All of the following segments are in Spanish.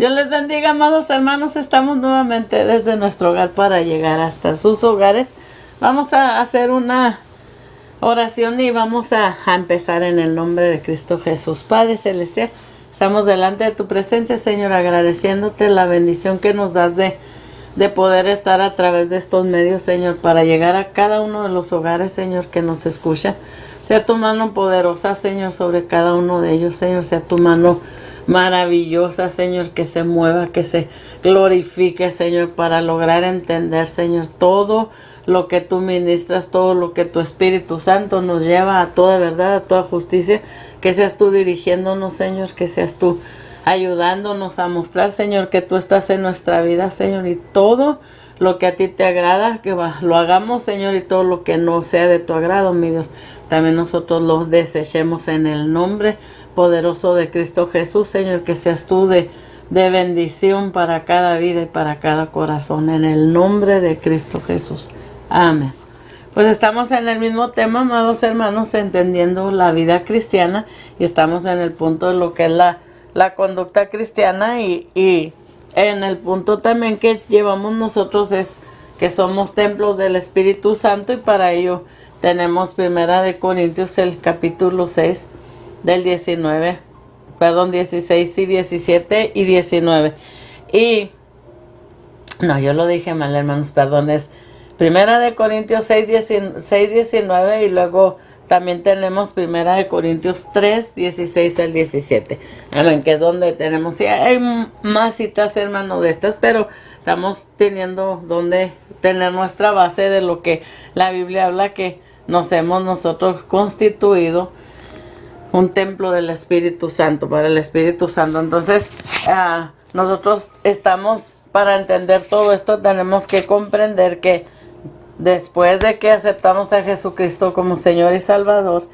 Dios les bendiga, amados hermanos. Estamos nuevamente desde nuestro hogar para llegar hasta sus hogares. Vamos a hacer una oración y vamos a empezar en el nombre de Cristo Jesús. Padre Celestial, estamos delante de tu presencia, Señor, agradeciéndote la bendición que nos das de poder estar a través de estos medios, Señor, para llegar a cada uno de los hogares, Señor, que nos escucha. Sea tu mano poderosa, Señor, sobre cada uno de ellos, Señor. Sea tu mano maravillosa, Señor, que se mueva, que se glorifique, Señor, para lograr entender, Señor, todo lo que tú ministras, todo lo que tu Espíritu Santo nos lleva a toda verdad, a toda justicia. Que seas tú dirigiéndonos, Señor, que seas tú ayudándonos a mostrar, Señor, que tú estás en nuestra vida, Señor, y todo lo que a ti te agrada, que lo hagamos, Señor, y todo lo que no sea de tu agrado, mi Dios, también nosotros lo desechemos en el nombre poderoso de Cristo Jesús, Señor. Que seas tú de bendición para cada vida y para cada corazón, en el nombre de Cristo Jesús. Amén. Pues estamos en el mismo tema, amados hermanos, entendiendo la vida cristiana, y estamos en el punto de lo que es la conducta cristiana, y en el punto también que llevamos nosotros es que somos templos del Espíritu Santo, y para ello tenemos Primera de Corintios, el capítulo 6 del 16 y 17 y 19. Y no, yo lo dije mal, hermanos, perdón, es Primera de Corintios 6, 19, y luego también tenemos Primera de Corintios 3, 16 al 17. Amén, que es donde tenemos, sí, hay más citas, hermano, de estas, pero estamos teniendo donde tener nuestra base de lo que la Biblia habla, que nos hemos nosotros constituido un templo del Espíritu Santo, para el Espíritu Santo. Entonces, nosotros estamos, para entender todo esto, tenemos que comprender que después de que aceptamos a Jesucristo como Señor y Salvador,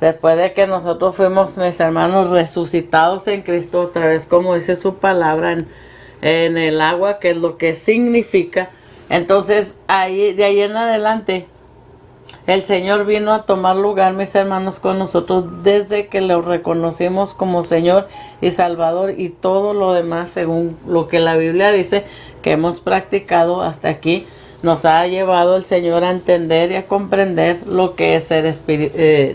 después de que nosotros fuimos, mis hermanos, resucitados en Cristo, otra vez como dice su palabra, en el agua, que es lo que significa, entonces de ahí en adelante el Señor vino a tomar lugar, mis hermanos, con nosotros desde que lo reconocimos como Señor y Salvador, y todo lo demás, según lo que la Biblia dice, que hemos practicado hasta aquí, nos ha llevado el Señor a entender y a comprender lo que es ser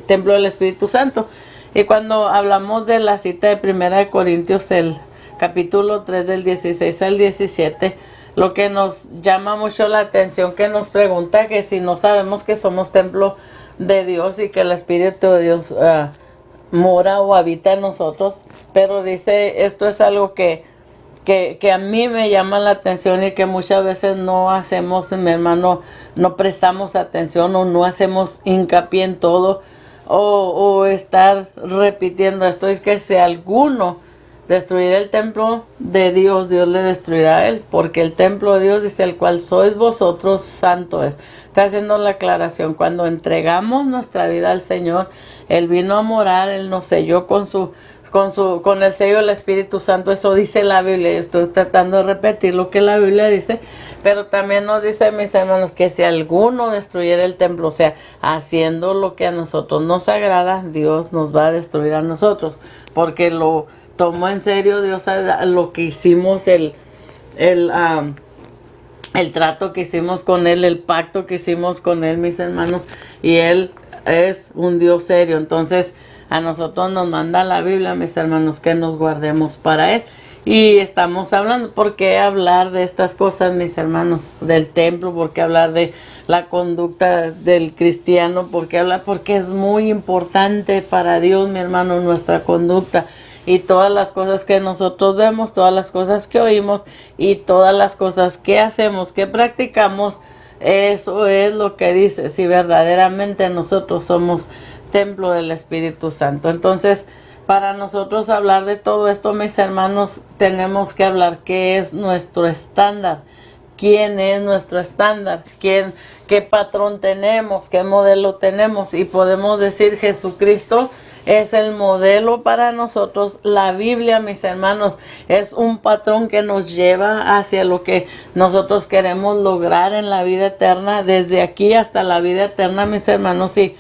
templo del Espíritu Santo. Y cuando hablamos de la cita de Primera de Corintios, el capítulo 3 del 16 al 17, lo que nos llama mucho la atención, que nos pregunta que si no sabemos que somos templo de Dios y que el Espíritu de Dios mora o habita en nosotros, pero dice, esto es algo que a mí me llama la atención y que muchas veces no hacemos, mi hermano, no prestamos atención o no hacemos hincapié en todo, o estar repitiendo esto, es que si alguno destruirá el templo de Dios, Dios le destruirá a él, porque el templo de Dios dice, el cual sois vosotros, santo es. Está haciendo la aclaración, cuando entregamos nuestra vida al Señor, Él vino a morar, Él nos selló con el sello del Espíritu Santo. Eso dice la Biblia. Yo estoy tratando de repetir lo que la Biblia dice, pero también nos dice, mis hermanos, que si alguno destruyera el templo, o sea, haciendo lo que a nosotros nos agrada, Dios nos va a destruir a nosotros, porque lo tomó en serio Dios a lo que hicimos, el trato que hicimos con Él, el pacto que hicimos con Él, mis hermanos, y Él es un Dios serio. Entonces a nosotros nos manda la Biblia, mis hermanos, que nos guardemos para Él. Y estamos hablando, ¿por qué hablar de estas cosas, mis hermanos? Del templo, ¿por qué hablar de la conducta del cristiano? ¿Por qué hablar? Porque es muy importante para Dios, mi hermano, nuestra conducta. Y todas las cosas que nosotros vemos, todas las cosas que oímos y todas las cosas que hacemos, que practicamos, eso es lo que dice si verdaderamente nosotros somos templo del Espíritu Santo. Entonces, para nosotros hablar de todo esto, mis hermanos, tenemos que hablar qué es nuestro estándar, quién es nuestro estándar, qué patrón tenemos, qué modelo tenemos, y podemos decir Jesucristo es el modelo para nosotros. La Biblia, mis hermanos, es un patrón que nos lleva hacia lo que nosotros queremos lograr en la vida eterna, desde aquí hasta la vida eterna, mis hermanos. Y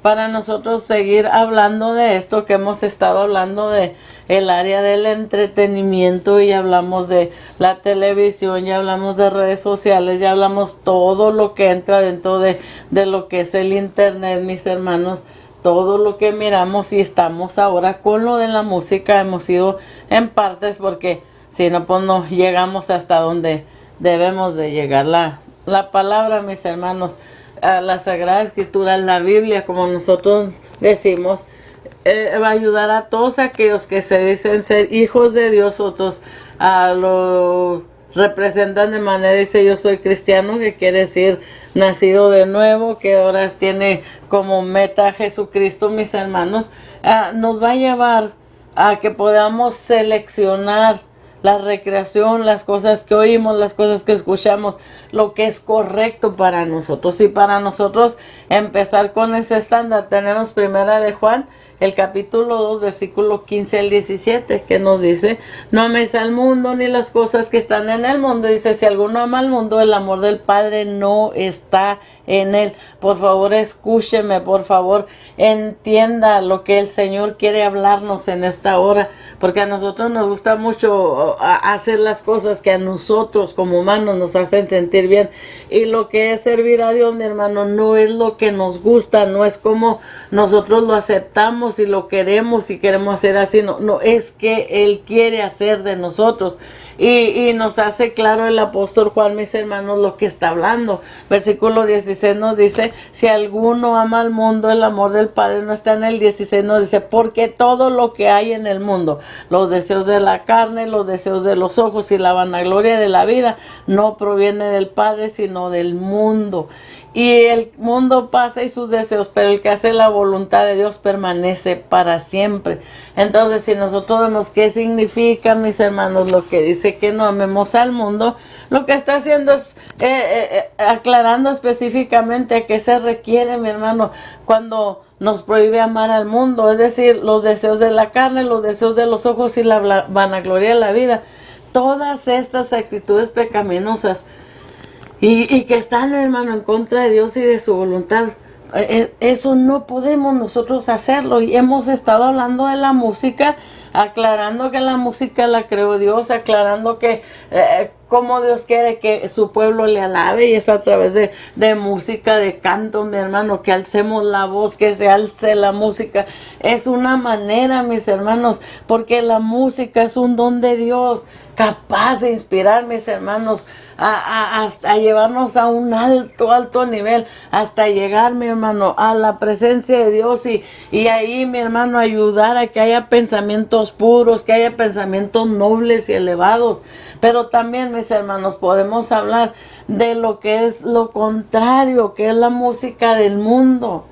para nosotros seguir hablando de esto que hemos estado hablando de el área del entretenimiento, y hablamos de la televisión, ya hablamos de redes sociales, ya hablamos todo lo que entra dentro de lo que es el internet, mis hermanos, todo lo que miramos, y estamos ahora con lo de la música. Hemos ido en partes porque si no, pues no llegamos hasta donde debemos de llegar. La palabra, mis hermanos, a la Sagrada Escritura, la Biblia, como nosotros decimos, va a ayudar a todos aquellos que se dicen ser hijos de Dios. Otros lo representan de manera, dice yo soy cristiano, que quiere decir nacido de nuevo, que ahora tiene como meta a Jesucristo, mis hermanos. Nos va a llevar a que podamos seleccionar la recreación, las cosas que oímos, las cosas que escuchamos, lo que es correcto para nosotros. Y para nosotros empezar con ese estándar, tenemos primera de Juan, el capítulo 2, versículo 15 al 17, que nos dice: no améis al mundo ni las cosas que están en el mundo. Dice: si alguno ama al mundo, el amor del Padre no está en él. Por favor, escúcheme, por favor, entienda lo que el Señor quiere hablarnos en esta hora, porque a nosotros nos gusta mucho hacer las cosas que a nosotros como humanos nos hacen sentir bien, y lo que es servir a Dios, mi hermano, no es lo que nos gusta, no es como nosotros lo aceptamos y lo queremos y queremos hacer así, no es que Él quiere hacer de nosotros, y nos hace claro el apóstol Juan, mis hermanos, lo que está hablando. Versículo 16 nos dice: si alguno ama al mundo, el amor del Padre no está en él. 16 nos dice: porque todo lo que hay en el mundo, los deseos de la carne, los deseos de los ojos y la vanagloria de la vida, no proviene del Padre, sino del mundo. Y el mundo pasa y sus deseos, pero el que hace la voluntad de Dios permanece para siempre. Entonces, si nosotros vemos qué significa, mis hermanos, lo que dice que no amemos al mundo, lo que está haciendo es aclarando específicamente a qué se requiere, mi hermano, cuando nos prohíbe amar al mundo. Es decir, los deseos de la carne, los deseos de los ojos y la vanagloria de la vida. Todas estas actitudes pecaminosas y que están, hermano, en contra de Dios y de su voluntad. Eso no podemos nosotros hacerlo. Y hemos estado hablando de la música, aclarando que la música la creó Dios, aclarando que cómo Dios quiere que su pueblo le alabe, y es a través de música, de canto, mi hermano, que alcemos la voz, que se alce la música. Es una manera, mis hermanos, porque la música es un don de Dios, capaz de inspirar, mis hermanos, hasta llevarnos a un alto nivel, hasta llegar, mi hermano, a la presencia de Dios, y ahí, mi hermano, ayudar a que haya pensamientos puros, que haya pensamientos nobles y elevados. Pero también, mis hermanos, podemos hablar de lo que es lo contrario, que es la música del mundo.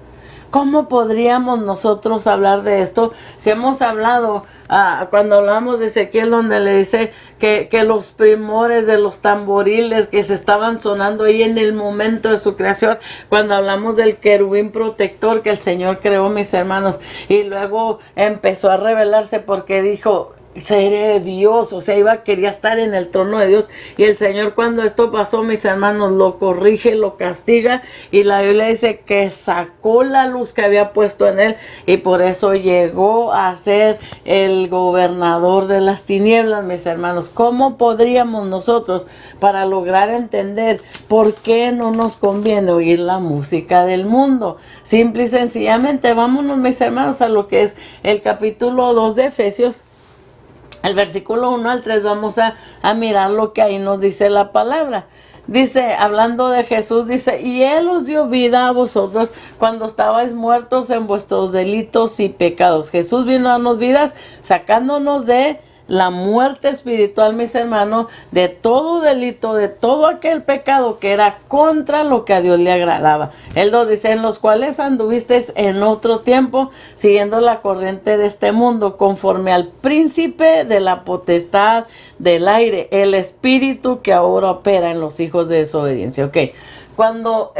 ¿Cómo podríamos nosotros hablar de esto? Si hemos hablado, cuando hablamos de Ezequiel, donde le dice que los primores de los tamboriles que se estaban sonando ahí en el momento de su creación, cuando hablamos del querubín protector que el Señor creó, mis hermanos, y luego empezó a revelarse porque dijo: seré Dios, o sea, quería estar en el trono de Dios. Y el Señor, cuando esto pasó, mis hermanos, lo corrige, lo castiga, y la Biblia dice que sacó la luz que había puesto en él, y por eso llegó a ser el gobernador de las tinieblas, mis hermanos. ¿Cómo podríamos nosotros, para lograr entender por qué no nos conviene oír la música del mundo? Simple y sencillamente, vámonos, mis hermanos, a lo que es el capítulo 2 de Efesios. El versículo 1 al 3, vamos a mirar lo que ahí nos dice la palabra. Dice, hablando de Jesús, dice: y Él os dio vida a vosotros cuando estabais muertos en vuestros delitos y pecados. Jesús vino a darnos vidas, sacándonos de la muerte espiritual, mis hermanos, de todo delito, de todo aquel pecado que era contra lo que a Dios le agradaba. Él nos dice: en los cuales anduvisteis en otro tiempo, siguiendo la corriente de este mundo, conforme al príncipe de la potestad del aire, el espíritu que ahora opera en los hijos de desobediencia. Ok, cuando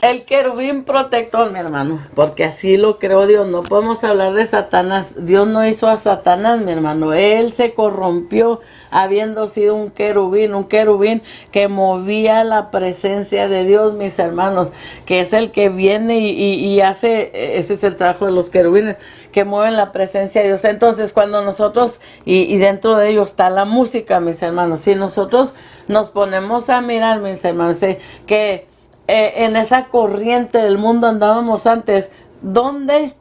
El querubín protector, mi hermano, porque así lo creó Dios. No podemos hablar de Satanás. Dios no hizo a Satanás, mi hermano. Él se corrompió habiendo sido un querubín que movía la presencia de Dios, mis hermanos, que es el que viene y hace, ese es el trabajo de los querubines, que mueven la presencia de Dios. Entonces, cuando nosotros, y dentro de ellos está la música, mis hermanos, si nosotros nos ponemos a mirar, mis hermanos, que en esa corriente del mundo andábamos antes, donde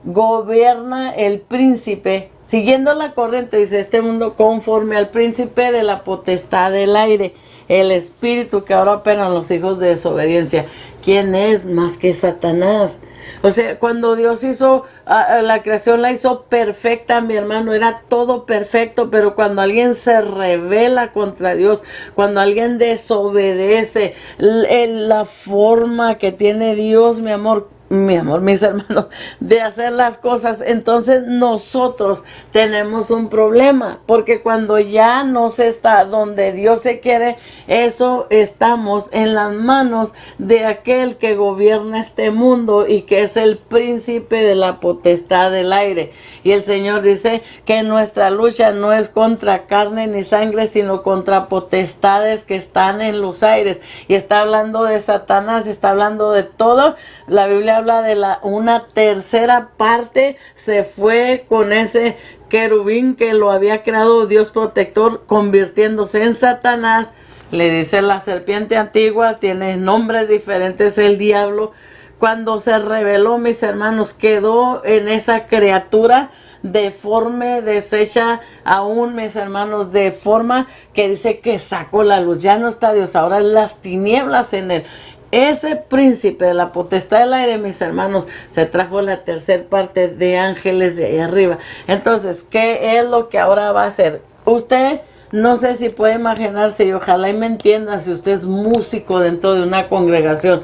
gobierna el príncipe, siguiendo la corriente, dice este mundo, conforme al príncipe de la potestad del aire, el espíritu que ahora operan los hijos de desobediencia. ¿Quién es más que Satanás? O sea, cuando Dios hizo la creación, la hizo perfecta, mi hermano, era todo perfecto, pero cuando alguien se rebela contra Dios, cuando alguien desobedece la forma que tiene Dios, mi amor, mis hermanos, de hacer las cosas, entonces nosotros tenemos un problema, porque cuando ya no se está donde Dios se quiere, eso estamos en las manos de aquel que gobierna este mundo y que es el príncipe de la potestad del aire. Y el Señor dice que nuestra lucha no es contra carne ni sangre, sino contra potestades que están en los aires. Y está hablando de Satanás, está hablando de todo. La Biblia habla de una tercera parte se fue con ese querubín que lo había creado Dios protector, convirtiéndose en Satanás. Le dice la serpiente antigua, tiene nombres diferentes, el diablo. Cuando se rebeló, mis hermanos, quedó en esa criatura deforme, deshecha, aún, mis hermanos, de forma que dice que sacó la luz. Ya no está Dios, ahora las tinieblas en él. Ese príncipe de la potestad del aire, mis hermanos, se trajo la tercera parte de ángeles de ahí arriba. Entonces, ¿qué es lo que ahora va a hacer? Usted, no sé si puede imaginarse, y ojalá y me entienda, si usted es músico dentro de una congregación,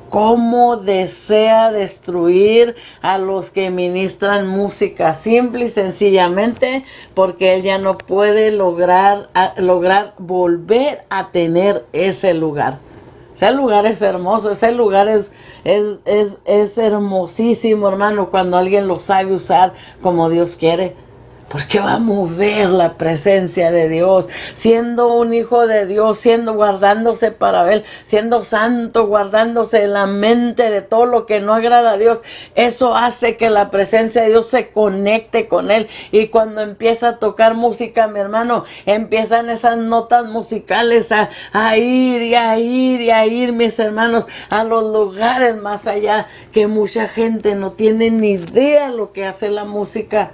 cómo desea destruir a los que ministran música, simple y sencillamente porque él ya no puede lograr volver a tener ese lugar. Ese lugar es hermoso, ese lugar es hermosísimo, hermano, cuando alguien lo sabe usar como Dios quiere. Porque va a mover la presencia de Dios, siendo un hijo de Dios, guardándose para Él, siendo santo, guardándose la mente de todo lo que no agrada a Dios. Eso hace que la presencia de Dios se conecte con Él. Y cuando empieza a tocar música, mi hermano, empiezan esas notas musicales a ir, mis hermanos, a los lugares más allá, que mucha gente no tiene ni idea lo que hace la música.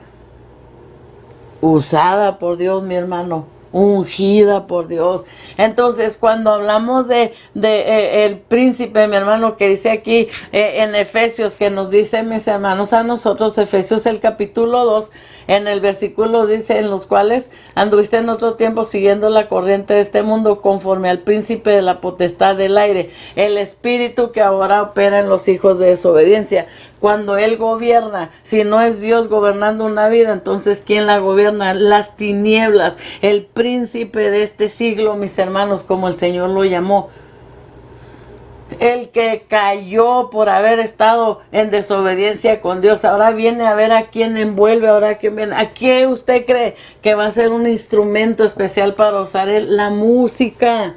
Usada por Dios, mi hermano, ungida por Dios. Entonces, cuando hablamos de el príncipe, mi hermano, que dice aquí en Efesios, que nos dice, mis hermanos, a nosotros, Efesios el capítulo 2, en el versículo dice, en los cuales anduviste en otro tiempo siguiendo la corriente de este mundo, conforme al príncipe de la potestad del aire, el espíritu que ahora opera en los hijos de desobediencia. Cuando Él gobierna, si no es Dios gobernando una vida, entonces ¿quién la gobierna? Las tinieblas, el príncipe de este siglo, mis hermanos, como el Señor lo llamó. El que cayó por haber estado en desobediencia con Dios, ahora viene a ver a quién envuelve, ahora a quién viene. ¿A qué usted cree que va a ser un instrumento especial para usar él? La música.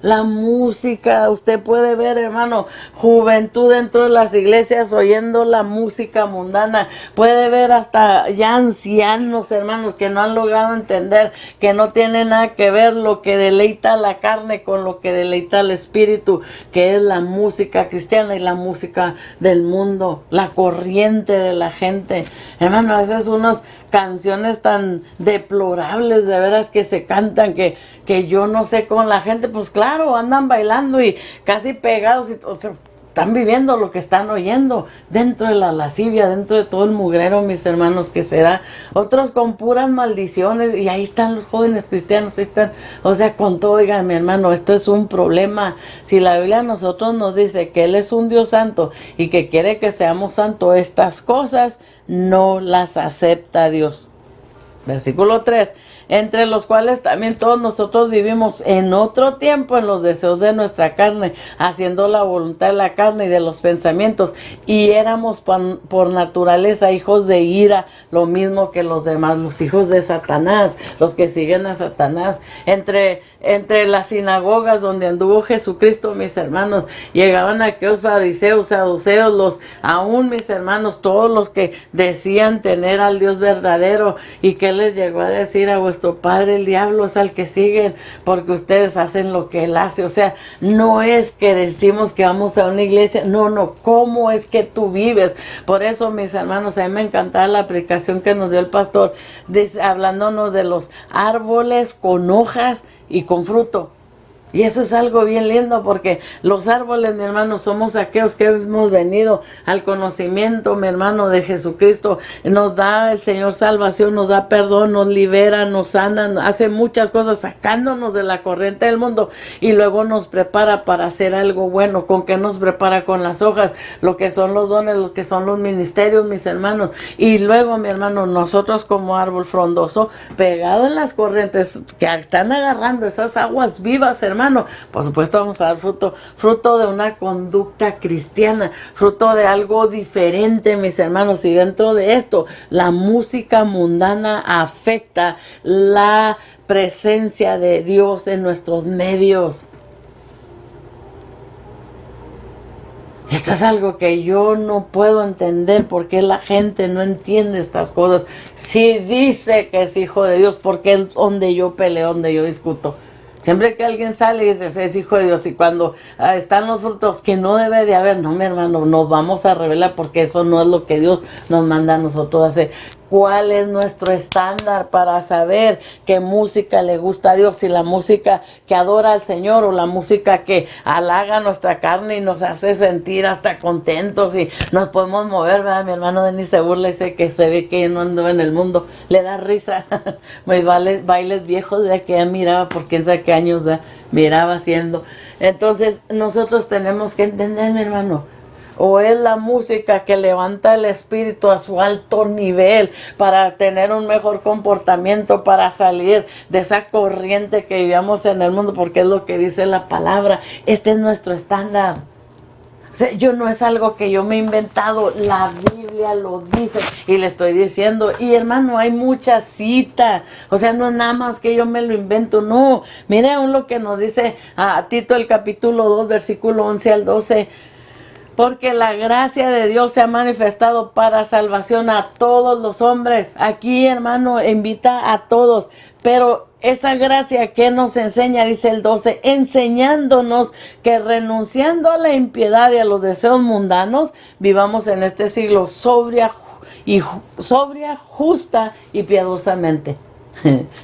La música, usted puede ver, hermano, juventud dentro de las iglesias oyendo la música mundana. Puede ver hasta ya ancianos, hermanos, que no han logrado entender que no tiene nada que ver lo que deleita la carne con lo que deleita el espíritu, que es la música cristiana y la música del mundo, la corriente de la gente. Hermano, a veces unas canciones tan deplorables de veras que se cantan que yo no sé con la gente, pues claro, andan bailando y casi pegados, o sea, están viviendo lo que están oyendo dentro de la lascivia, dentro de todo el mugrero, mis hermanos, que se da. Otros con puras maldiciones, y ahí están los jóvenes cristianos, ahí están, o sea, con todo. Oigan, mi hermano, esto es un problema. Si la Biblia a nosotros nos dice que Él es un Dios santo y que quiere que seamos santos, estas cosas no las acepta Dios. Versículo 3. entre los cuales también todos nosotros vivimos en otro tiempo en los deseos de nuestra carne, haciendo la voluntad de la carne y de los pensamientos, y éramos por naturaleza hijos de ira, lo mismo que los demás, los hijos de Satanás, los que siguen a Satanás. Entre las sinagogas donde anduvo Jesucristo, mis hermanos, llegaban aquellos fariseos, saduceos, aún mis hermanos, todos los que decían tener al Dios verdadero. ¿Y qué les llegó a decir? A vuestro padre el diablo es al que siguen, porque ustedes hacen lo que él hace. O sea, no es que decimos que vamos a una iglesia, no, ¿cómo es que tú vives? Por eso, mis hermanos, a mí me encantaba la aplicación que nos dio el pastor, hablándonos de los árboles con hojas y con fruto. Y eso es algo bien lindo, porque los árboles, mi hermano, somos aquellos que hemos venido al conocimiento, mi hermano, de Jesucristo. Nos da el Señor salvación, nos da perdón, nos libera, nos sana, hace muchas cosas sacándonos de la corriente del mundo, y luego nos prepara para hacer algo bueno. ¿Con qué nos prepara? Con las hojas, lo que son los dones, lo que son los ministerios, mis hermanos. Y luego, mi hermano, nosotros como árbol frondoso, pegado en las corrientes que están agarrando esas aguas vivas, hermano, por supuesto vamos a dar fruto de una conducta cristiana, fruto de algo diferente, mis hermanos. Y dentro de esto, la música mundana afecta la presencia de Dios en nuestros medios. Esto es algo que yo no puedo entender, por qué la gente no entiende estas cosas. Si dice que es hijo de Dios, porque es donde yo peleo, donde yo discuto. Siempre que alguien sale y dice, es hijo de Dios, y cuando están los frutos que no debe de haber, no, mi hermano, nos vamos a revelar, porque eso no es lo que Dios nos manda a nosotros hacer. ¿Cuál es nuestro estándar para saber qué música le gusta a Dios? Si la música que adora al Señor, o la música que halaga nuestra carne y nos hace sentir hasta contentos y nos podemos mover, ¿verdad? Mi hermano Denis se burla y dice que se ve que no ando en el mundo. Le da risa. Bailes viejos de que ya miraba por quién sabe qué años, ¿verdad? Miraba haciendo. Entonces nosotros tenemos que entender, mi hermano, o es la música que levanta el espíritu a su alto nivel para tener un mejor comportamiento, para salir de esa corriente que vivíamos en el mundo, porque es lo que dice la palabra. Este es nuestro estándar. O sea, yo no es algo que yo me he inventado, la Biblia lo dice y le estoy diciendo. Y hermano, hay muchas citas, o sea, no es nada más que yo me lo invento, no. Mire aún lo que nos dice a Tito el capítulo 2, versículo 11 al 12. Porque la gracia de Dios se ha manifestado para salvación a todos los hombres. Aquí, hermano, invita a todos. Pero esa gracia que nos enseña, dice el 12, enseñándonos que renunciando a la impiedad y a los deseos mundanos, vivamos en este siglo sobria, justa y piadosamente.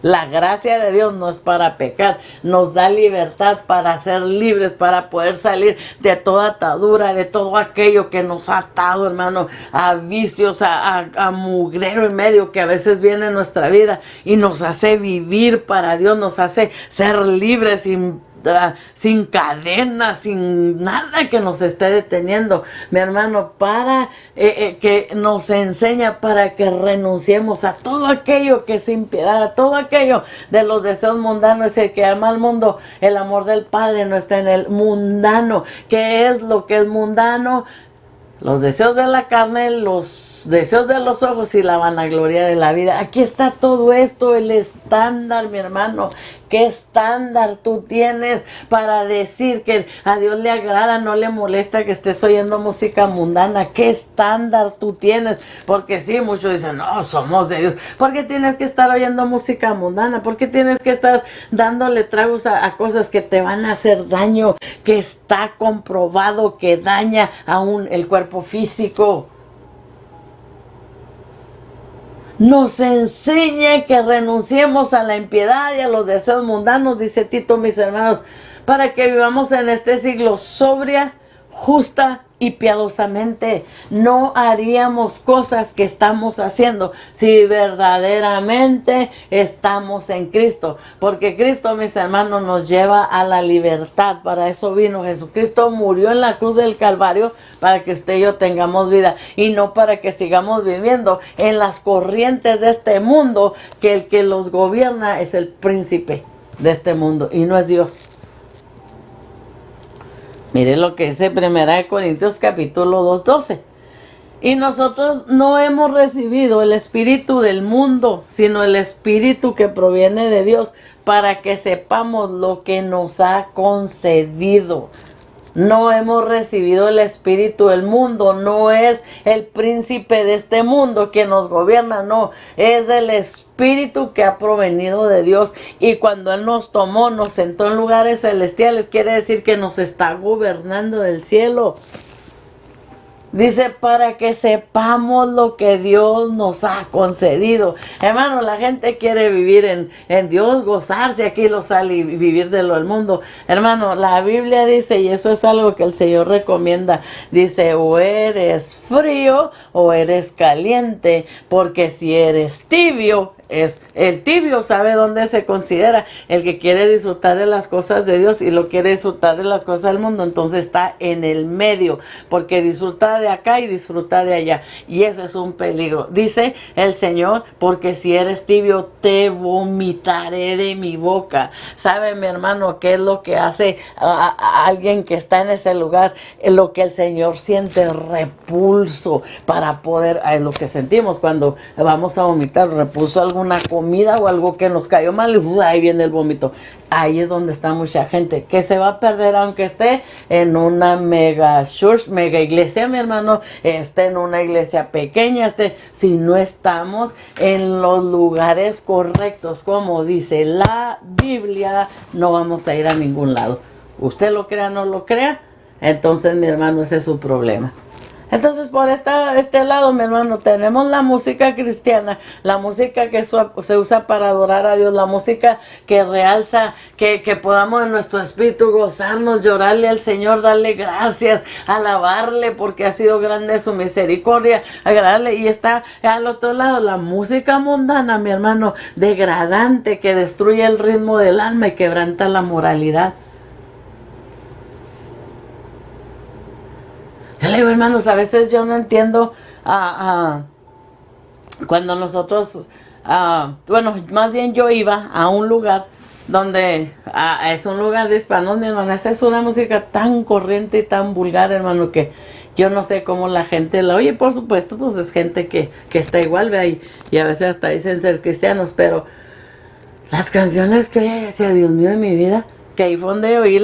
La gracia de Dios no es para pecar, nos da libertad para ser libres, para poder salir de toda atadura, de todo aquello que nos ha atado, hermano, a vicios, a mugrero en medio que a veces viene en nuestra vida y nos hace vivir para Dios, nos hace ser libres sin cadenas, sin nada que nos esté deteniendo, mi hermano, para que nos enseña para que renunciemos a todo aquello que es impiedad, a todo aquello de los deseos mundanos. El que ama al mundo, el amor del Padre no está en el mundano. ¿Qué es lo que es mundano? Los deseos de la carne, los deseos de los ojos y la vanagloria de la vida. Aquí está todo esto, el estándar, mi hermano. ¿Qué estándar tú tienes para decir que a Dios le agrada, no le molesta que estés oyendo música mundana? ¿Qué estándar tú tienes? Porque sí, muchos dicen, no, somos de Dios. ¿Por qué tienes que estar oyendo música mundana? ¿Por qué tienes que estar dándole tragos a cosas que te van a hacer daño? Que está comprobado que daña aún el cuerpo físico. Nos enseña que renunciemos a la impiedad y a los deseos mundanos, dice Tito, mis hermanos, para que vivamos en este siglo sobria, justa y piadosamente. No haríamos cosas que estamos haciendo si verdaderamente estamos en Cristo. Porque Cristo, mis hermanos, nos lleva a la libertad. Para eso vino. Jesucristo murió en la cruz del Calvario para que usted y yo tengamos vida. Y no para que sigamos viviendo en las corrientes de este mundo, que el que los gobierna es el príncipe de este mundo y no es Dios. Mire lo que dice 1 Corintios capítulo 2:12. Y nosotros no hemos recibido el espíritu del mundo, sino el espíritu que proviene de Dios, para que sepamos lo que nos ha concedido. No hemos recibido el espíritu del mundo, no es el príncipe de este mundo que nos gobierna, no, es el espíritu que ha provenido de Dios. Y cuando Él nos tomó, nos sentó en lugares celestiales, quiere decir que nos está gobernando del cielo. Dice, para que sepamos lo que Dios nos ha concedido. Hermano, la gente quiere vivir en Dios, gozarse aquí lo sale y vivir de lo del mundo. Hermano, la Biblia dice, y eso es algo que el Señor recomienda, dice, o eres frío o eres caliente, porque si eres tibio, es el tibio, sabe dónde se considera el que quiere disfrutar de las cosas de Dios y lo quiere disfrutar de las cosas del mundo. Entonces está en el medio, porque disfruta de acá y disfruta de allá, y ese es un peligro. Dice el Señor, porque si eres tibio te vomitaré de mi boca. ¿Sabe, mi hermano, qué es lo que hace a alguien que está en ese lugar? Lo que el Señor siente, repulso, para poder, es lo que sentimos cuando vamos a vomitar, repulso alguna comida o algo que nos cayó mal y ahí viene el vómito. Ahí es donde está mucha gente que se va a perder, aunque esté en una mega church, mega iglesia, mi hermano, esté en una iglesia pequeña, si no estamos en los lugares correctos, como dice la Biblia, no vamos a ir a ningún lado. Usted lo crea o no lo crea, entonces, mi hermano, ese es su problema. Entonces, por este lado, mi hermano, tenemos la música cristiana, la música que se usa para adorar a Dios, la música que realza, que podamos en nuestro espíritu gozarnos, llorarle al Señor, darle gracias, alabarle porque ha sido grande su misericordia, agradarle. Y está al otro lado la música mundana, mi hermano, degradante, que destruye el ritmo del alma y quebranta la moralidad. Yo le digo, hermanos, a veces yo no entiendo cuando nosotros, bueno, más bien yo iba a un lugar donde es un lugar de hispanos, mi hermano. Esa es una música tan corriente y tan vulgar, hermano, que yo no sé cómo la gente la oye. Por supuesto, pues es gente que está igual, ¿ve? Y a veces hasta dicen ser cristianos, pero las canciones que oye, decía, Dios mío de mi vida, que ahí fue donde oí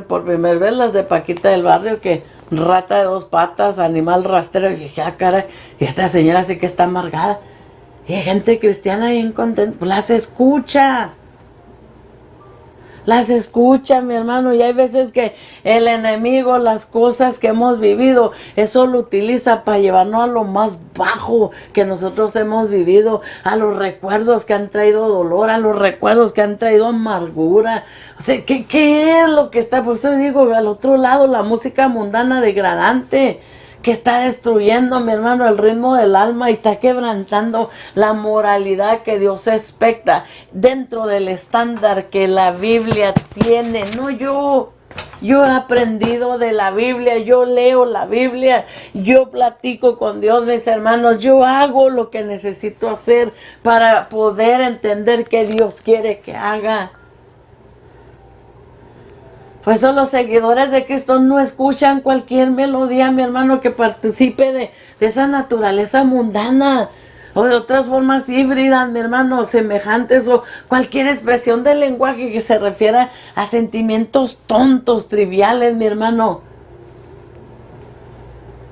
por primera vez las de Paquita del Barrio, que rata de dos patas, animal rastrero. Y dije, cara, y esta señora sí que está amargada. Y hay gente cristiana bien contenta, pues las escucha, mi hermano. Y hay veces que el enemigo, las cosas que hemos vivido, eso lo utiliza para llevarnos a lo más bajo que nosotros hemos vivido, a los recuerdos que han traído dolor, a los recuerdos que han traído amargura. O sea, ¿qué es lo que está? Pues yo digo, al otro lado, la música mundana degradante, que está destruyendo, mi hermano, el ritmo del alma y está quebrantando la moralidad que Dios expecta dentro del estándar que la Biblia tiene. No, yo he aprendido de la Biblia, yo leo la Biblia, yo platico con Dios, mis hermanos, yo hago lo que necesito hacer para poder entender qué Dios quiere que haga. Pues son los seguidores de Cristo, no escuchan cualquier melodía, mi hermano, que participe de esa naturaleza mundana, o de otras formas híbridas, mi hermano, semejantes, o cualquier expresión del lenguaje que se refiera a sentimientos tontos, triviales, mi hermano.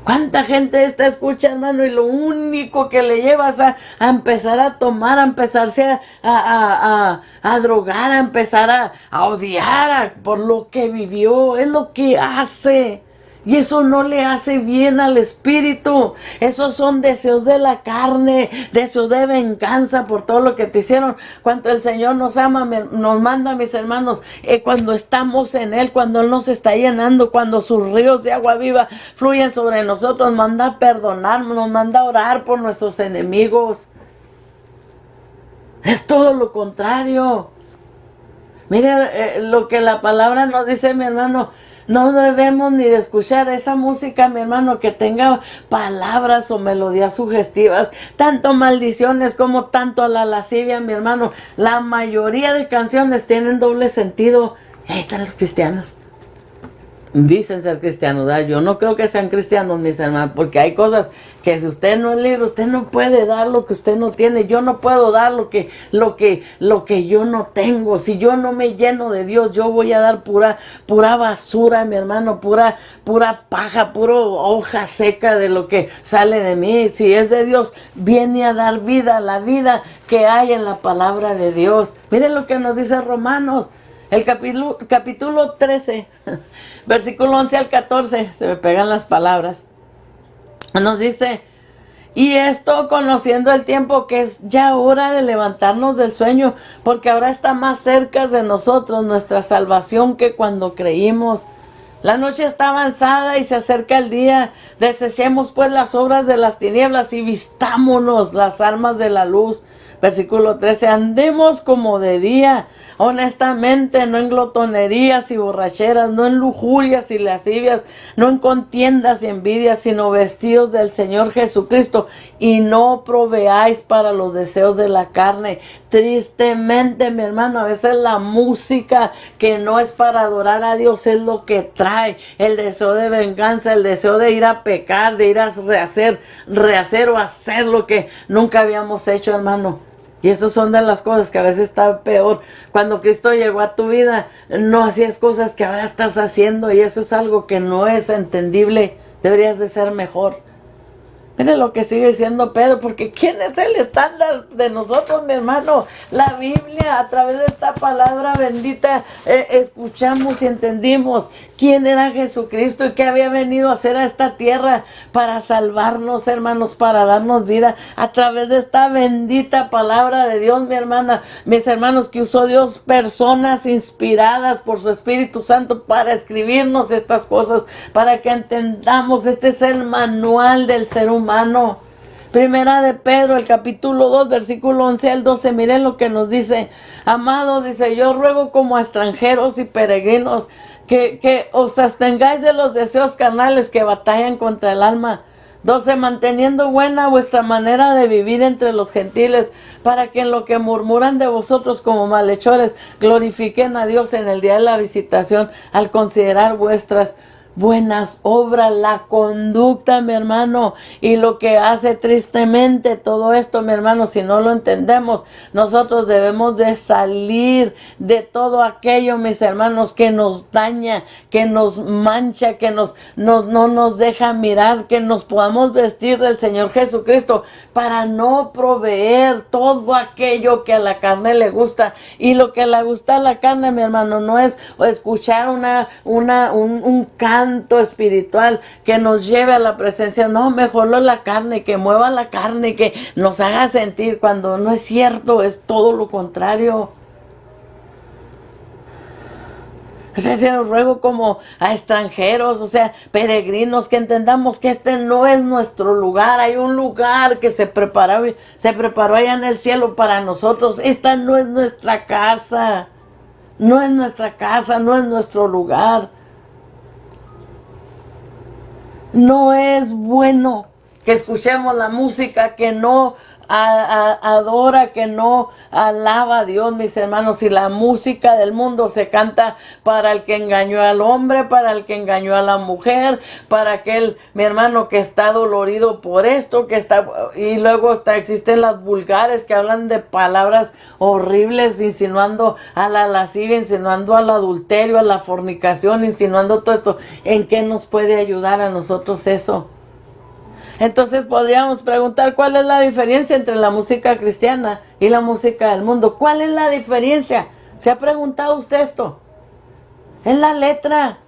¿Cuánta gente está escucha, hermano? Y lo único que le llevas a empezar a tomar, a empezarse a drogar, a empezar a odiar por lo que vivió, es lo que hace. Y eso no le hace bien al espíritu. Esos son deseos de la carne, deseos de venganza por todo lo que te hicieron. Cuando el Señor nos ama, nos manda, mis hermanos, cuando estamos en Él, cuando Él nos está llenando, cuando sus ríos de agua viva fluyen sobre nosotros, manda a perdonar, nos manda a orar por nuestros enemigos. Es todo lo contrario. Mire lo que la palabra nos dice, mi hermano. No debemos ni de escuchar esa música, mi hermano, que tenga palabras o melodías sugestivas, tanto maldiciones como tanto a la lascivia, mi hermano. La mayoría de canciones tienen doble sentido. Y ahí están los cristianos. Dicen ser cristianos, ¿verdad? Yo no creo que sean cristianos, mis hermanos, porque hay cosas que si usted no es libre, usted no puede dar lo que usted no tiene. Yo no puedo dar lo que yo no tengo. Si yo no me lleno de Dios, yo voy a dar pura basura, mi hermano, pura paja, pura hoja seca de lo que sale de mí. Si es de Dios, viene a dar vida, la vida que hay en la palabra de Dios. Miren lo que nos dice Romanos. El capítulo 13, versículo 11 al 14, se me pegan las palabras. Nos dice, y esto conociendo el tiempo, que es ya hora de levantarnos del sueño, porque ahora está más cerca de nosotros nuestra salvación que cuando creímos. La noche está avanzada y se acerca el día. Desechemos pues las obras de las tinieblas y vistámonos las armas de la luz. Versículo 13, andemos como de día, honestamente, no en glotonerías y borracheras, no en lujurias y lascivias, no en contiendas y envidias, sino vestidos del Señor Jesucristo, y no proveáis para los deseos de la carne. Tristemente, mi hermano, a veces la música que no es para adorar a Dios es lo que trae el deseo de venganza, el deseo de ir a pecar, de ir a rehacer o hacer lo que nunca habíamos hecho, hermano. Y eso son de las cosas que a veces está peor. Cuando Cristo llegó a tu vida, no hacías cosas que ahora estás haciendo, y eso es algo que no es entendible. Deberías de ser mejor. Mire lo que sigue diciendo Pedro, porque ¿quién es el estándar de nosotros, mi hermano? La Biblia, a través de esta palabra bendita, escuchamos y entendimos quién era Jesucristo y qué había venido a hacer a esta tierra para salvarnos, hermanos, para darnos vida. A través de esta bendita palabra de Dios, mi hermana, mis hermanos, que usó Dios personas inspiradas por su Espíritu Santo para escribirnos estas cosas, para que entendamos. Este es el manual del ser humano. Primera de Pedro, el capítulo 2, versículo 11 al 12, miren lo que nos dice. Amados, dice, yo ruego como a extranjeros y peregrinos que os abstengáis de los deseos carnales que batallan contra el alma. 12, manteniendo buena vuestra manera de vivir entre los gentiles, para que en lo que murmuran de vosotros como malhechores, glorifiquen a Dios en el día de la visitación, al considerar vuestras buenas obras, la conducta, mi hermano. Y lo que hace tristemente todo esto, mi hermano, si no lo entendemos, nosotros debemos de salir de todo aquello, mis hermanos, que nos daña, que nos mancha, que no nos deja mirar, que nos podamos vestir del Señor Jesucristo, para no proveer todo aquello que a la carne le gusta. Y lo que le gusta a la carne, mi hermano, no es escuchar un canto espiritual que nos lleve a la presencia. No, mejor la carne, que mueva la carne, que nos haga sentir, cuando no es cierto, es todo lo contrario. O sea, se los ruego como a extranjeros, o sea, peregrinos, que entendamos que este no es nuestro lugar. Hay un lugar que se preparó allá en el cielo para nosotros. Esta no es nuestra casa, no es nuestra casa, no es nuestro lugar. No es bueno que escuchemos la música que no adora, que no alaba a Dios, mis hermanos. Y la música del mundo se canta para el que engañó al hombre, para el que engañó a la mujer, para aquel, mi hermano, que está dolorido por esto, y luego existen las vulgares que hablan de palabras horribles, insinuando a la lascivia, insinuando al adulterio, a la fornicación, insinuando todo esto. ¿En qué nos puede ayudar a nosotros eso? Entonces podríamos preguntar, ¿cuál es la diferencia entre la música cristiana y la música del mundo? ¿Cuál es la diferencia? ¿Se ha preguntado usted esto? Es la letra.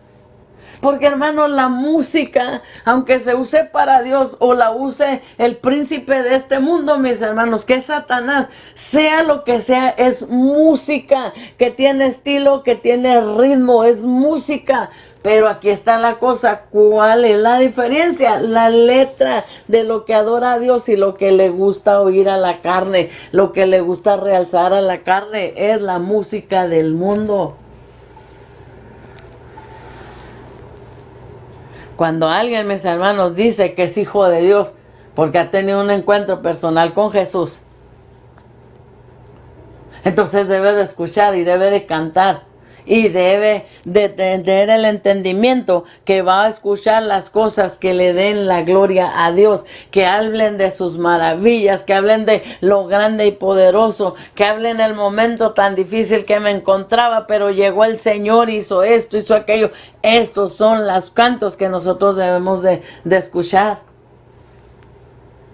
Porque hermano, la música, aunque se use para Dios o la use el príncipe de este mundo, mis hermanos, que es Satanás, sea lo que sea, es música que tiene estilo, que tiene ritmo, es música. Pero aquí está la cosa, ¿cuál es la diferencia? La letra de lo que adora a Dios y lo que le gusta oír a la carne, lo que le gusta realzar a la carne, es la música del mundo. Cuando alguien, mis hermanos, dice que es hijo de Dios porque ha tenido un encuentro personal con Jesús, entonces debe de escuchar y debe de cantar y debe de tener el entendimiento que va a escuchar las cosas que le den la gloria a Dios, que hablen de sus maravillas, que hablen de lo grande y poderoso, que hablen el momento tan difícil que me encontraba, pero llegó el Señor, hizo esto, hizo aquello. Estos son los cantos que nosotros debemos de escuchar.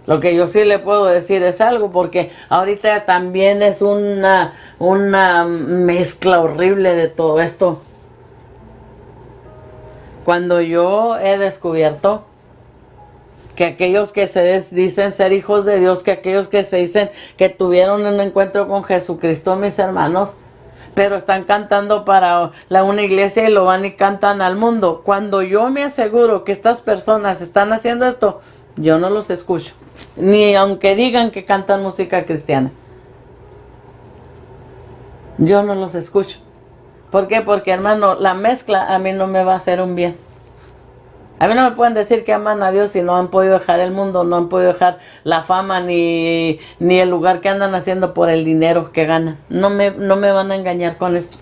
Lo que yo sí le puedo decir es algo, porque ahorita también es una mezcla horrible de todo esto. Cuando yo he descubierto que aquellos que se dicen ser hijos de Dios, que aquellos que se dicen que tuvieron un encuentro con Jesucristo, mis hermanos, pero están cantando para una iglesia y lo van y cantan al mundo. Cuando yo me aseguro que estas personas están haciendo esto, yo no los escucho. Ni aunque digan que cantan música cristiana. Yo no los escucho. ¿Por qué? Porque, hermano, la mezcla a mí no me va a hacer un bien. A mí no me pueden decir que aman a Dios y no han podido dejar el mundo, no han podido dejar la fama ni el lugar que andan haciendo por el dinero que ganan. No me van a engañar con esto.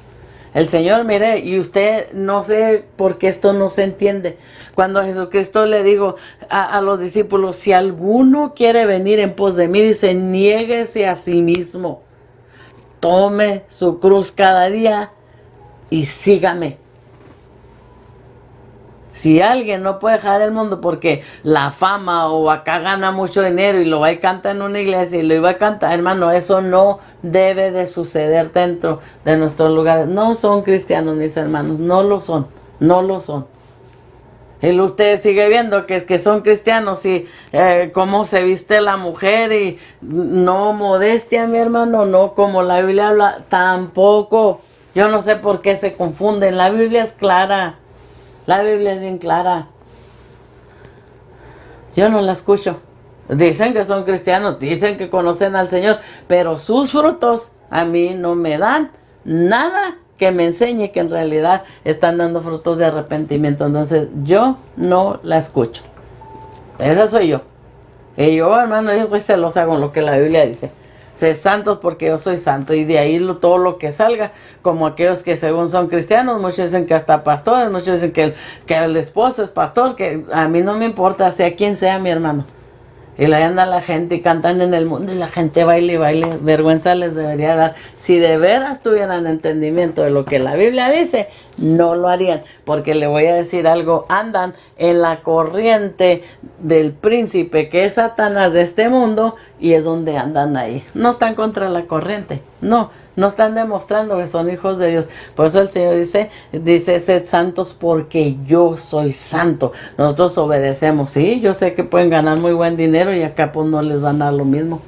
El Señor, mire, y usted, no sé por qué esto no se entiende. Cuando a Jesucristo le digo a los discípulos, si alguno quiere venir en pos de mí, dice, niéguese a sí mismo. Tome su cruz cada día y sígame. Si alguien no puede dejar el mundo porque la fama o acá gana mucho dinero y lo va y canta en una iglesia y lo iba a cantar, hermano, eso no debe de suceder dentro de nuestros lugares. No son cristianos, mis hermanos, no lo son, no lo son. Y usted sigue viendo que son cristianos y cómo se viste la mujer y no modestia, mi hermano, no como la Biblia habla, tampoco. Yo no sé por qué se confunden, la Biblia es clara. La Biblia es bien clara. Yo no la escucho. Dicen que son cristianos, dicen que conocen al Señor, pero sus frutos a mí no me dan nada que me enseñe que en realidad están dando frutos de arrepentimiento. Entonces yo no la escucho. Esa soy yo. Y yo, hermano, yo soy celosa con lo que la Biblia dice. Sé santos porque yo soy santo, y de ahí todo lo que salga, como aquellos que según son cristianos, muchos dicen que hasta pastores, muchos dicen que el esposo es pastor, que a mí no me importa, sea quien sea mi hermano. Y le anda la gente y cantan en el mundo y la gente baila y baila. Vergüenza les debería dar. Si de veras tuvieran entendimiento de lo que la Biblia dice, no lo harían. Porque le voy a decir algo, andan en la corriente del príncipe que es Satanás de este mundo y es donde andan ahí. No están contra la corriente, no están demostrando que son hijos de Dios. Por eso el Señor dice, sed santos porque yo soy santo. Nosotros obedecemos, sí, yo sé que pueden ganar muy buen dinero y acá pues no les van a dar lo mismo.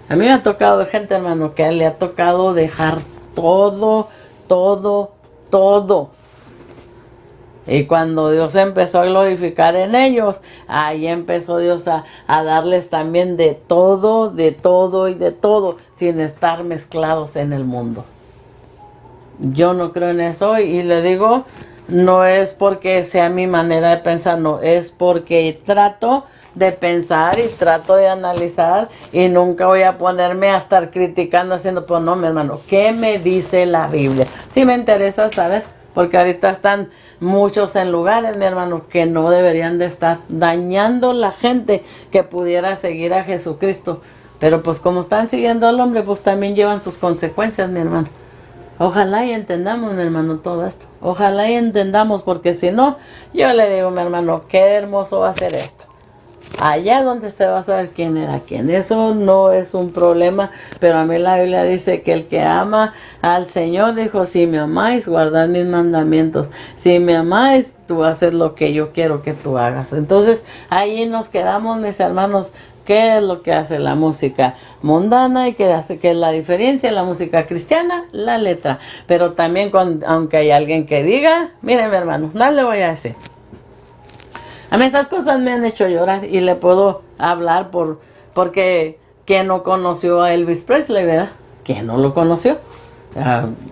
A mí me ha tocado ver gente, hermano, que le ha tocado dejar todo. Y cuando Dios empezó a glorificar en ellos, ahí empezó Dios a darles también de todo, sin estar mezclados en el mundo. Yo no creo en eso y le digo, no es porque sea mi manera de pensar, no, es porque trato de pensar y trato de analizar y nunca voy a ponerme a estar criticando, haciendo, pues no, mi hermano, ¿qué me dice la Biblia? Sí me interesa saber. Porque ahorita están muchos en lugares, mi hermano, que no deberían de estar dañando la gente que pudiera seguir a Jesucristo. Pero pues como están siguiendo al hombre, pues también llevan sus consecuencias, mi hermano. Ojalá y entendamos, mi hermano, todo esto. Ojalá y entendamos, porque si no, yo le digo, mi hermano, qué hermoso va a ser esto. Allá donde se va a saber quién era quién. Eso no es un problema, pero a mí la Biblia dice que el que ama al Señor, dijo, si me amáis, guardad mis mandamientos. Si me amáis, tú haces lo que yo quiero que tú hagas. Entonces, ahí nos quedamos, mis hermanos. ¿Qué es lo que hace la música mundana y qué hace que es la diferencia? La música cristiana, la letra. Pero también, aunque hay alguien que diga, miren, mi hermano, no le voy a decir. A mí estas cosas me han hecho llorar y le puedo hablar porque ¿quién no conoció a Elvis Presley, verdad? ¿Quién no lo conoció?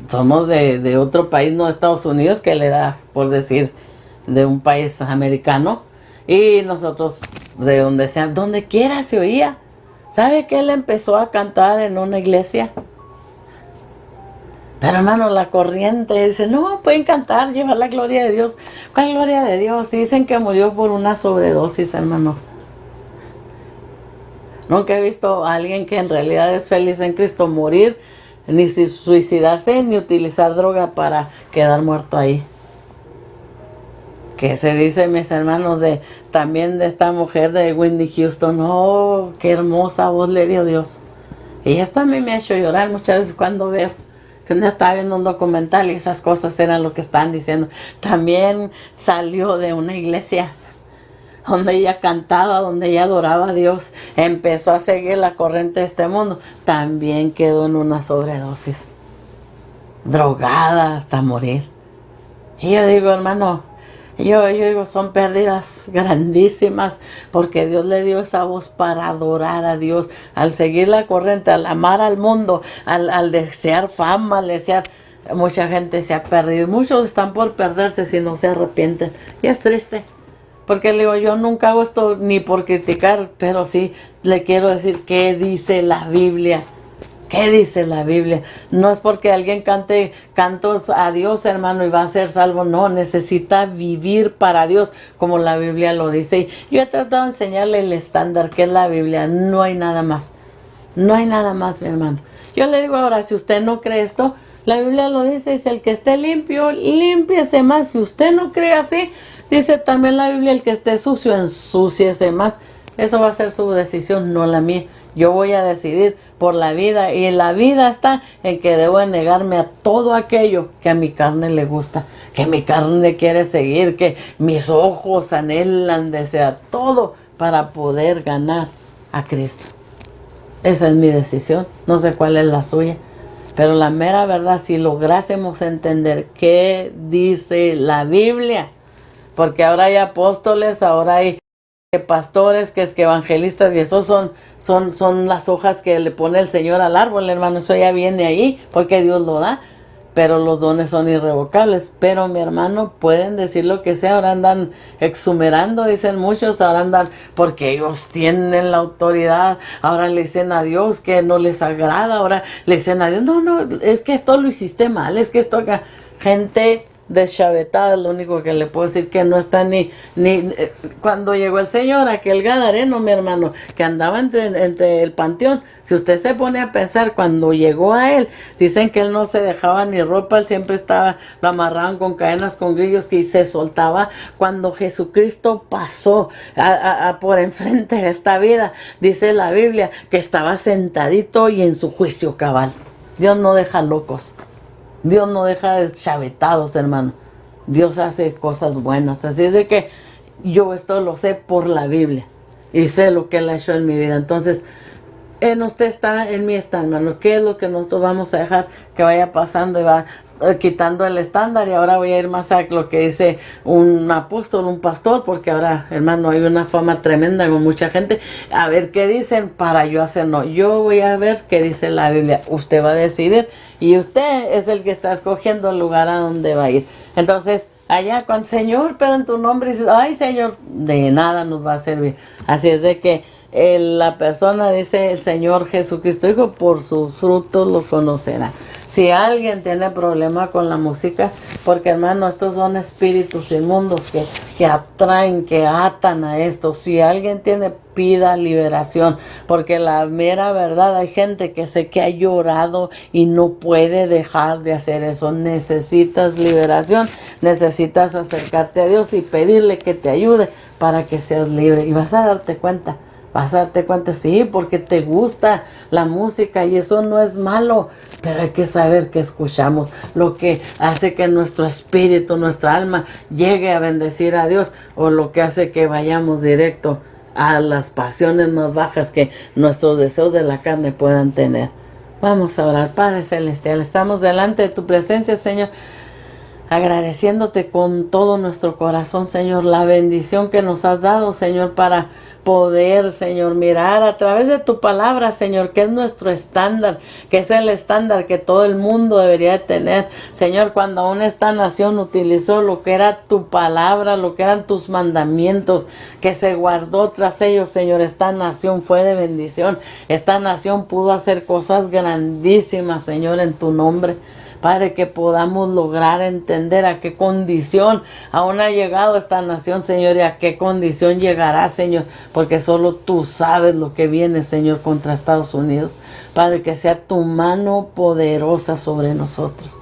Somos de otro país, no de Estados Unidos, que le da, por decir, de un país americano. Y nosotros, de donde sea, donde quiera se oía. ¿Sabe que él empezó a cantar en una iglesia? Pero hermano, la corriente dice, no, pueden cantar, llevar la gloria de Dios. ¿Cuál gloria de Dios? Y dicen que murió por una sobredosis, hermano. Nunca he visto a alguien que en realidad es feliz en Cristo morir, ni suicidarse, ni utilizar droga para quedar muerto ahí. Que se dice, mis hermanos, también de esta mujer de Whitney Houston, oh, qué hermosa voz le dio Dios. Y esto a mí me ha hecho llorar muchas veces cuando veo que uno estaba viendo un documental y esas cosas eran lo que estaban diciendo. También salió de una iglesia donde ella cantaba, donde ella adoraba a Dios, empezó a seguir la corriente de este mundo, también quedó en una sobredosis, drogada hasta morir. Y yo digo, hermano, yo digo, son pérdidas grandísimas, porque Dios le dio esa voz para adorar a Dios, al seguir la corriente, al amar al mundo, al desear fama, al desear. Mucha gente se ha perdido, muchos están por perderse si no se arrepienten, y es triste, porque le digo, yo nunca hago esto ni por criticar, pero sí le quiero decir qué dice la Biblia. ¿Qué dice la Biblia? No es porque alguien cante cantos a Dios, hermano, y va a ser salvo. No, necesita vivir para Dios, como la Biblia lo dice. Y yo he tratado de enseñarle el estándar que es la Biblia. No hay nada más. No hay nada más, mi hermano. Yo le digo ahora, si usted no cree esto, la Biblia lo dice, dice, el que esté limpio, límpiese más. Si usted no cree así, dice también la Biblia, el que esté sucio, ensúciese más. Eso va a ser su decisión, no la mía. Yo voy a decidir por la vida, y la vida está en que debo de negarme a todo aquello que a mi carne le gusta, que mi carne quiere seguir, que mis ojos anhelan, desea todo para poder ganar a Cristo. Esa es mi decisión, no sé cuál es la suya, pero la mera verdad, si lográsemos entender qué dice la Biblia, porque ahora hay apóstoles, ahora hay pastores, que es que evangelistas, y eso son las hojas que le pone el Señor al árbol, hermano. Eso ya viene ahí porque Dios lo da, pero los dones son irrevocables. Pero mi hermano, pueden decir lo que sea, ahora andan exhumerando, dicen muchos, ahora andan porque ellos tienen la autoridad, ahora le dicen a Dios que no les agrada, ahora le dicen a Dios, no, es que esto lo hiciste mal, es que esto acá, gente deschavetada, lo único que le puedo decir, que no está ni cuando llegó el Señor, aquel gadareno, mi hermano, que andaba entre el panteón. Si usted se pone a pensar, cuando llegó a él, dicen que él no se dejaba ni ropa, él siempre estaba, lo amarraban con cadenas, con grillos, y se soltaba. Cuando Jesucristo pasó por enfrente de esta vida, dice la Biblia que estaba sentadito y en su juicio cabal. Dios no deja locos. Dios no deja deschavetados, hermano. Dios hace cosas buenas. Así es de que yo esto lo sé por la Biblia. Y sé lo que Él ha hecho en mi vida. Entonces, en usted está, en mí está, hermano. ¿Qué es lo que nosotros vamos a dejar que vaya pasando y va quitando el estándar? Y ahora voy a ir más a lo que dice un apóstol, un pastor, porque ahora, hermano, hay una fama tremenda con mucha gente. A ver qué dicen para yo hacer. No, yo voy a ver qué dice la Biblia. Usted va a decidir y usted es el que está escogiendo el lugar a donde va a ir. Entonces, allá con Señor, pero en tu nombre dices, ay Señor, de nada nos va a servir. Así es de que la persona, dice el Señor Jesucristo, dijo, por sus frutos lo conocerá. Si alguien tiene problema con la música, porque hermano, estos son espíritus inmundos que atraen, que atan a esto. Si alguien tiene, pida liberación, porque la mera verdad, hay gente que sé que ha llorado y no puede dejar de hacer eso. Necesitas liberación, necesitas acercarte a Dios y pedirle que te ayude para que seas libre, y vas a darte cuenta. Vas a darte cuenta, sí, porque te gusta la música y eso no es malo, pero hay que saber que escuchamos, lo que hace que nuestro espíritu, nuestra alma llegue a bendecir a Dios, o lo que hace que vayamos directo a las pasiones más bajas que nuestros deseos de la carne puedan tener. Vamos a orar. Padre Celestial, estamos delante de tu presencia, Señor, agradeciéndote con todo nuestro corazón, Señor, la bendición que nos has dado, Señor, para poder, Señor, mirar a través de tu palabra, Señor, que es nuestro estándar, que es el estándar que todo el mundo debería de tener. Señor, cuando aún esta nación utilizó lo que era tu palabra, lo que eran tus mandamientos, que se guardó tras ellos, Señor, esta nación fue de bendición. Esta nación pudo hacer cosas grandísimas, Señor, en tu nombre. Padre, que podamos lograr entender a qué condición aún ha llegado esta nación, Señor, y a qué condición llegará, Señor, porque solo tú sabes lo que viene, Señor, contra Estados Unidos. Padre, que sea tu mano poderosa sobre nosotros.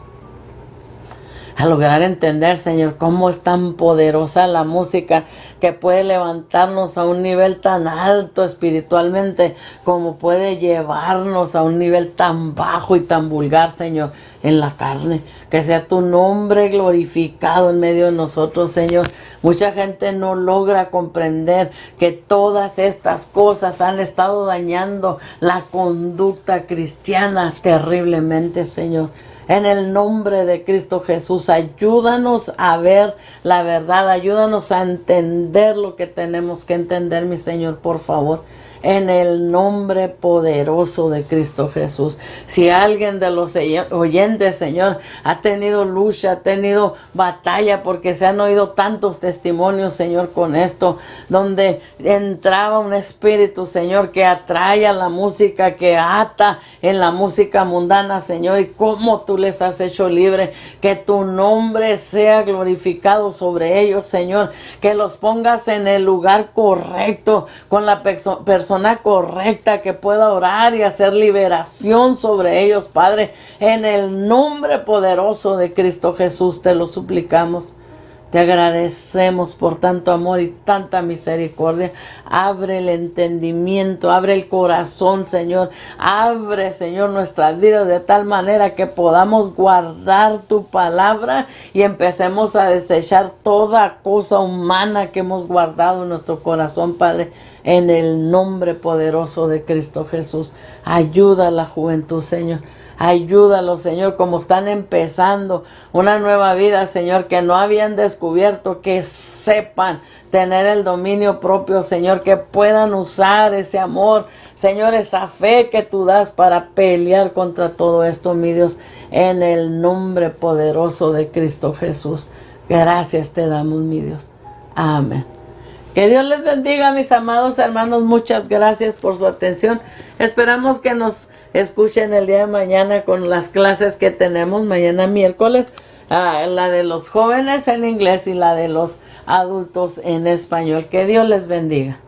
A lograr entender, Señor, cómo es tan poderosa la música, que puede levantarnos a un nivel tan alto espiritualmente, como puede llevarnos a un nivel tan bajo y tan vulgar, Señor, en la carne. Que sea tu nombre glorificado en medio de nosotros, Señor. Mucha gente no logra comprender que todas estas cosas han estado dañando la conducta cristiana terriblemente, Señor. En el nombre de Cristo Jesús, ayúdanos a ver la verdad, ayúdanos a entender lo que tenemos que entender, mi Señor, por favor. En el nombre poderoso de Cristo Jesús. Si alguien de los oyentes, Señor, ha tenido lucha, ha tenido batalla, porque se han oído tantos testimonios, Señor, con esto, donde entraba un espíritu, Señor, que atrae a la música, que ata en la música mundana, Señor, y cómo tú les has hecho libre. Que tu nombre sea glorificado sobre ellos, Señor, que los pongas en el lugar correcto, con la persona correcta, que pueda orar y hacer liberación sobre ellos, Padre. En el nombre poderoso de Cristo Jesús te lo suplicamos. Te agradecemos por tanto amor y tanta misericordia. Abre el entendimiento, abre el corazón, Señor. Abre, Señor, nuestras vidas de tal manera que podamos guardar tu palabra y empecemos a desechar toda cosa humana que hemos guardado en nuestro corazón, Padre. En el nombre poderoso de Cristo Jesús. Ayuda a la juventud, Señor. Ayúdalos, Señor, como están empezando una nueva vida, Señor, que no habían descubierto, que sepan tener el dominio propio, Señor, que puedan usar ese amor, Señor, esa fe que tú das para pelear contra todo esto, mi Dios, en el nombre poderoso de Cristo Jesús. Gracias te damos, mi Dios. Amén. Que Dios les bendiga, mis amados hermanos. Muchas gracias por su atención. Esperamos que nos escuchen el día de mañana con las clases que tenemos mañana miércoles. La de los jóvenes en inglés y la de los adultos en español. Que Dios les bendiga.